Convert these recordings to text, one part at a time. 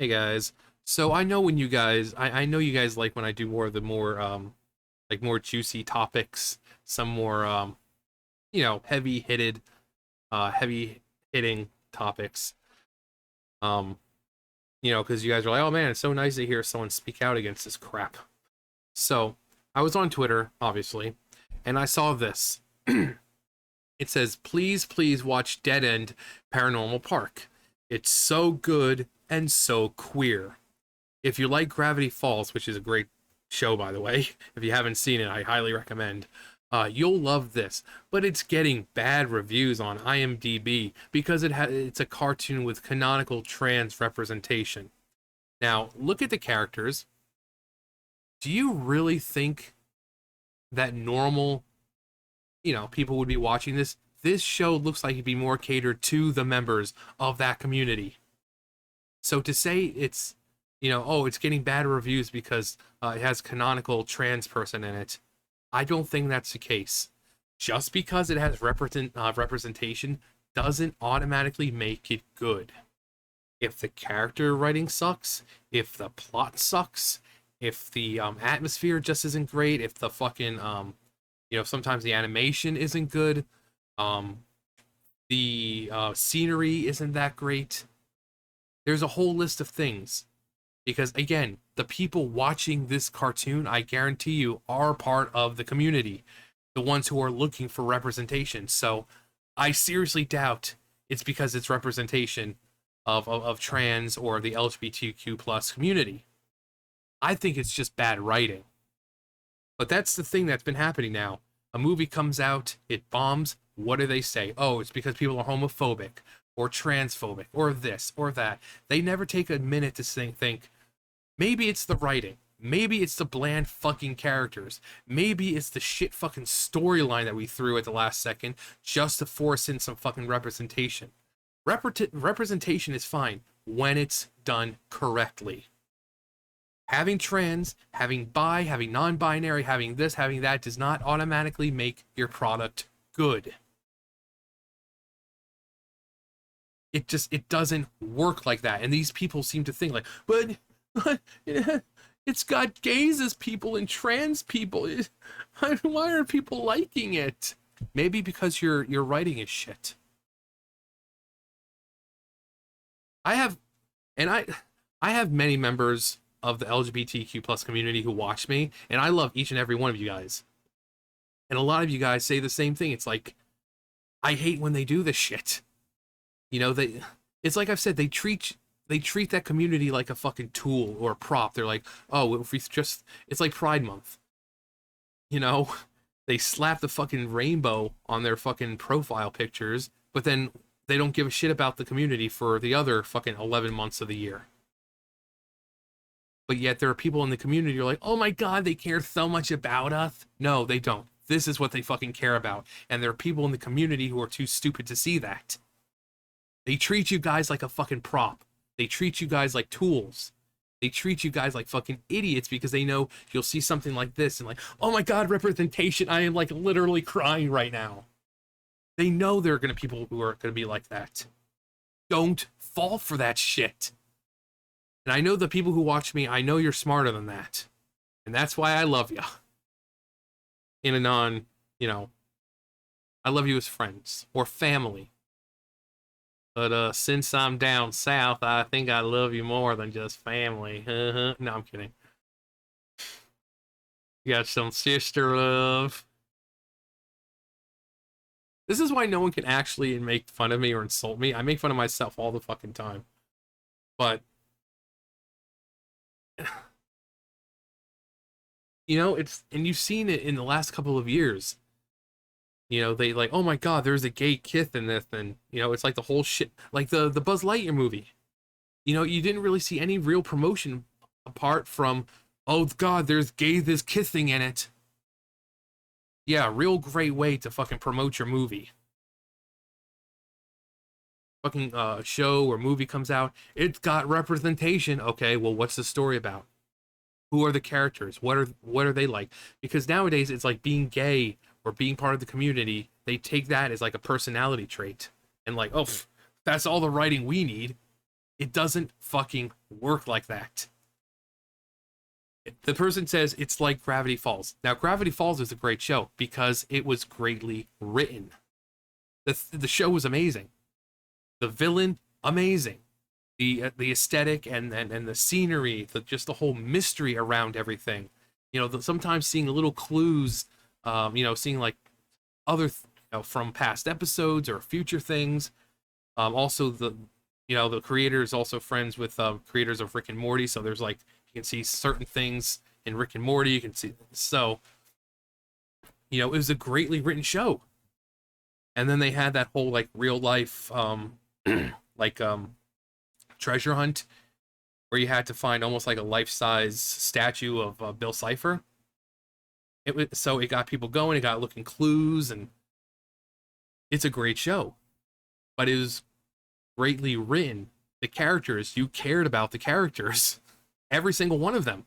Hey guys. So I know when you guys I know you guys like when I do more of the more like more juicy topics, some more heavy hitting topics. Um, because you guys are like, "Oh man, it's so nice to hear someone speak out against this crap." So, I was on Twitter, obviously, and I saw this. It says, "Please, please watch Dead End Paranormal Park. It's so good and so queer." If you like Gravity Falls, which is a great show, by the way, if you haven't seen it, I highly recommend. You'll love this, but it's getting bad reviews on IMDb because it's a cartoon with canonical trans representation. Now, look at the characters. Do you really think that normal, people would be watching this? This show looks like it'd be more catered to the members of that community. So to say it's getting bad reviews because it has canonical trans person in it, I don't think that's the case. Just because it has representation doesn't automatically make it good. If the character writing sucks, if the plot sucks, if the atmosphere just isn't great, if the fucking sometimes the animation isn't good, um, the scenery isn't that great. There's a whole list of things because again, the people watching this cartoon, I guarantee you, are part of the community, the ones who are looking for representation. So I seriously doubt it's because it's representation of trans or the LGBTQ plus community. I think it's just bad writing. But that's the thing that's been happening now. A movie comes out, it bombs. What do they say? Oh, it's because people are homophobic or transphobic or this or that. They never take a minute to think, maybe it's the writing. Maybe it's the bland fucking characters. Maybe it's the shit fucking storyline that we threw at the last second just to force in some fucking representation. Representation is fine when it's done correctly. Having trans, having bi, having non-binary, having this, having that does not automatically make your product good. It doesn't work like that. And these people seem to think like, but it's got gays as people and trans people. Why are people liking it? Maybe because your writing is shit. I have and I have many members of the LGBTQ plus community who watch me, and I love each and every one of you guys. And a lot of you guys say the same thing. It's like, I hate when they do this shit. It's like I've said, they treat that community like a fucking tool or a prop. They're like, oh, if we just, it's like Pride Month. You know, they slap the fucking rainbow on their fucking profile pictures, but then they don't give a shit about the community for the other fucking 11 months of the year. But yet there are people in the community who are like, oh my god, they care so much about us. No, they don't. This is what they fucking care about. And there are people in the community who are too stupid to see that. They treat you guys like a fucking prop. They treat you guys like tools. They treat you guys like fucking idiots because they know you'll see something like this and like, oh my god, representation. I am like literally crying right now. They know there are gonna be people who are gonna be like that. Don't fall for that shit. And I know the people who watch me, I know you're smarter than that. And that's why I love you. In a non, you know, I love you as friends or family. But since I'm down south, I think I love you more than just family. No, I'm kidding. You got some sister love. This is why no one can actually make fun of me or insult me. I make fun of myself all the fucking time. But and you've seen it in the last couple of years. They like, oh my god, there's a gay kith in this, and it's like the whole shit, like the Buzz Lightyear movie. You didn't really see any real promotion apart from, oh god, there's kissing in it. Yeah, real great way to fucking promote your movie. Fucking show or movie comes out, it's got representation. Okay, well, what's the story about? Who are the characters? What are they like? Because nowadays it's like being gay or being part of the community. They take that as like a personality trait and like, oh, that's all the writing we need. It doesn't fucking work like that. The person says it's like Gravity Falls. Now, Gravity Falls is a great show because it was greatly written. The show was amazing. The villain, amazing. The aesthetic and the scenery, just the whole mystery around everything. Sometimes seeing little clues, seeing like other from past episodes or future things. Also the creator is also friends with creators of Rick and Morty, so there's like you can see certain things in Rick and Morty. You can see it was a greatly written show. And then they had that whole like real life like treasure hunt where you had to find almost like a life-size statue of Bill Cipher. It got people going, it got looking clues, and it's a great show. But it was greatly written. The characters, you cared about the characters. Every single one of them.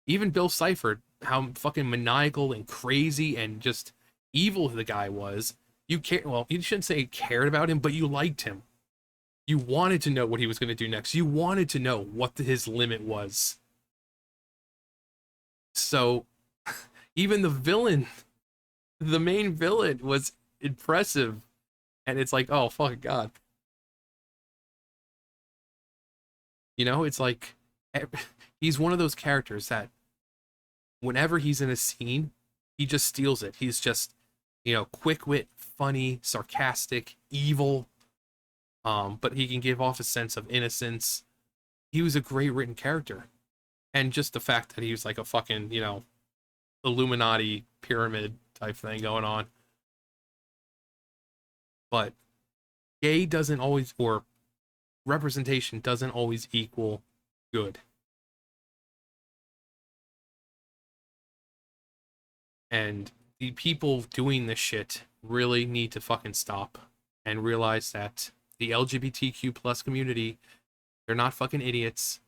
Even Bill Cipher, how fucking maniacal and crazy and just evil the guy was. You shouldn't say cared about him, but you liked him. You wanted to know what he was going to do next. You wanted to know what his limit was. So, even the villain, the main villain, was impressive. And it's like, oh, fucking God. It's like, he's one of those characters that whenever he's in a scene, he just steals it. He's just, quick wit, funny, sarcastic, evil. But he can give off a sense of innocence. He was a great written character. And just the fact that he was like a fucking, Illuminati pyramid type thing going on. But gay doesn't always, or representation doesn't always equal good. And the people doing this shit really need to fucking stop and realize that the LGBTQ plus community, they're not fucking idiots.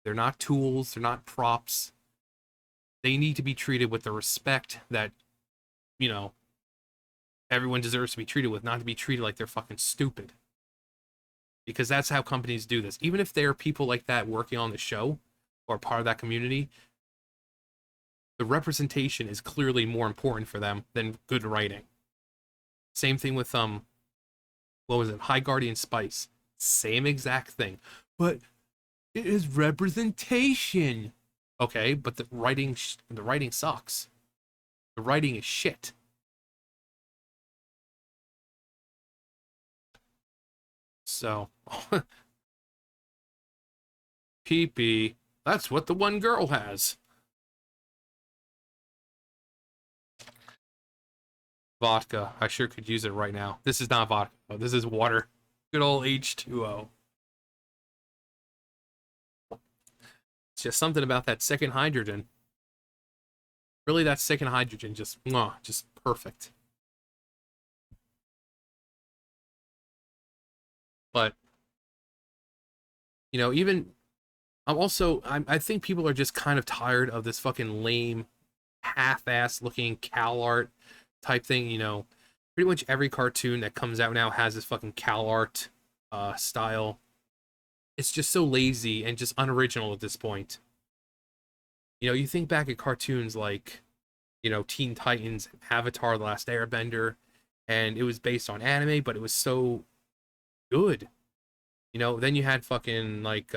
They're not tools. They're not props. They need to be treated with the respect that, everyone deserves to be treated with, not to be treated like they're fucking stupid. Because that's how companies do this. Even if there are people like that working on the show or part of that community, the representation is clearly more important for them than good writing. Same thing with what was it? High Guardian Spice. Same exact thing. But it is representation. Okay, but the writing sucks. The writing is shit. So, pee-pee. That's what the one girl has. Vodka. I sure could use it right now. This is not vodka. Oh, this is water. Good old H2O. It's just something about that second hydrogen. Really, that second hydrogen just perfect. But even I think people are just kind of tired of this fucking lame, half-ass looking cal art type thing. Pretty much every cartoon that comes out now has this fucking cal art style. It's just so lazy and just unoriginal at this point. You think back at cartoons like, Teen Titans, Avatar: The Last Airbender, and it was based on anime, but it was so good. Then you had fucking like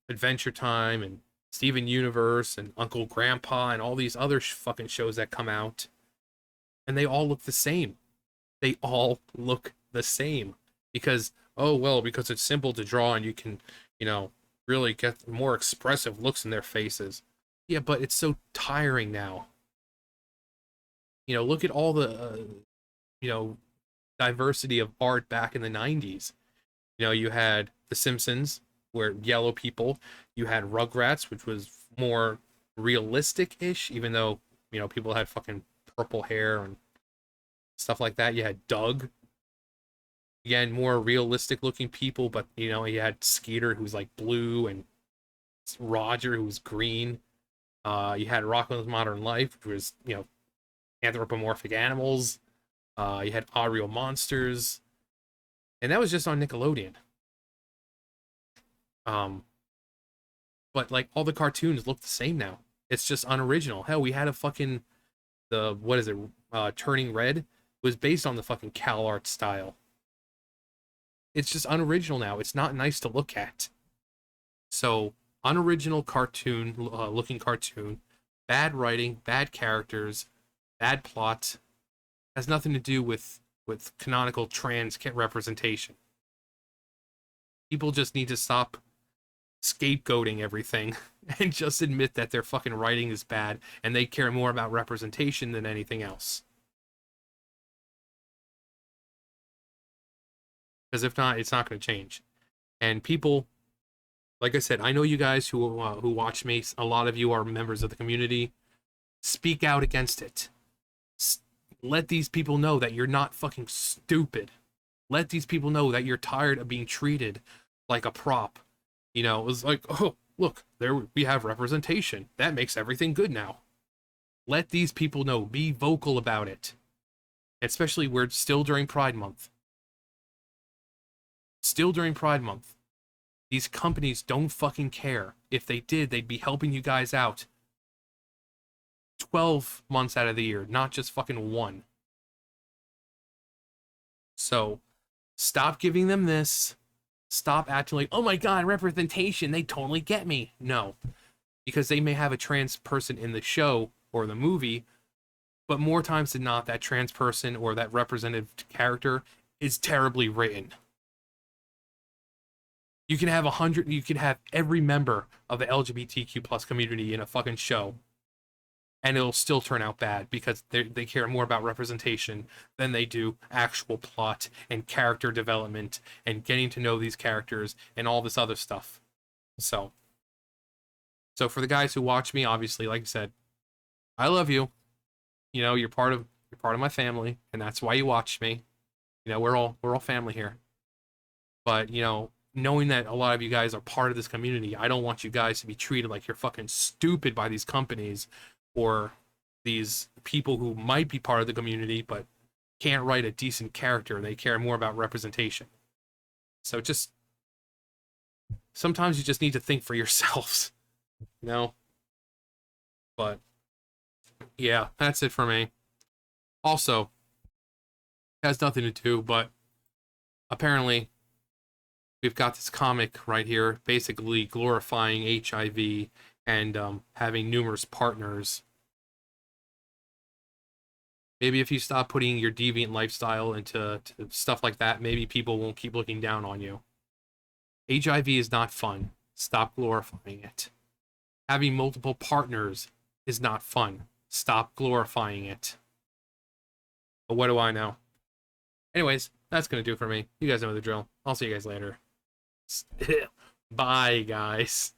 Adventure Time and Steven Universe and Uncle Grandpa and all these other fucking shows that come out, and they all look the same. They all look the same because because it's simple to draw and you can really get more expressive looks in their faces. Yeah, but it's so tiring now. Look at all the diversity of art back in the 90s. You had The Simpsons, where yellow people. You had Rugrats, which was more realistic-ish, even though, people had fucking purple hair and stuff like that. You had Doug. Again, more realistic-looking people, but, you had Skeeter, who's like blue, and Roger, who was green. You had Rocko's Modern Life, which was, anthropomorphic animals. You had Are Real Monsters. And that was just on Nickelodeon. Um, but like all the cartoons look the same now. It's just unoriginal. Hell, we had a fucking the what is it? Turning Red was based on the fucking Cal Art style. It's just unoriginal now. It's not nice to look at. So unoriginal cartoon looking cartoon, bad writing, bad characters, bad plot, has nothing to do with canonical trans representation. People just need to stop scapegoating everything and just admit that their fucking writing is bad and they care more about representation than anything else. Because if not, it's not going to change. And people, like I said, I know you guys who watch me. A lot of you are members of the community. Speak out against it. Let these people know that you're not fucking stupid. Let these people know that you're tired of being treated like a prop. You know, it was like, oh, look, there we have representation. That makes everything good now. Let these people know. Be vocal about it. Especially we're still during Pride Month. Still during Pride Month. These companies don't fucking care. If they did, they'd be helping you guys out 12 months out of the year, not just fucking one. So, stop giving them this. Stop acting like, oh my god, representation, they totally get me. No. Because they may have a trans person in the show or the movie, but more times than not, that trans person or that representative character is terribly written. You can have every member of the LGBTQ plus community in a fucking show, and it'll still turn out bad because they care more about representation than they do actual plot and character development and getting to know these characters and all this other stuff. So for the guys who watch me, obviously, like I said, I love you. You know, you're part of my family, and that's why you watch me. You know, we're all family here. But, you know, knowing that a lot of you guys are part of this community, I don't want you guys to be treated like you're fucking stupid by these companies or these people who might be part of the community but can't write a decent character. They care more about representation. So just sometimes you just need to think for yourselves, you know? But yeah, that's it for me. Also, has nothing to do, but apparently we've got this comic right here basically glorifying HIV and having numerous partners. Maybe if you stop putting your deviant lifestyle into stuff like that, maybe people won't keep looking down on you. HIV is not fun. Stop glorifying it. Having multiple partners is not fun. Stop glorifying it. But what do I know? Anyways, that's going to do it for me. You guys know the drill. I'll see you guys later. Bye, guys.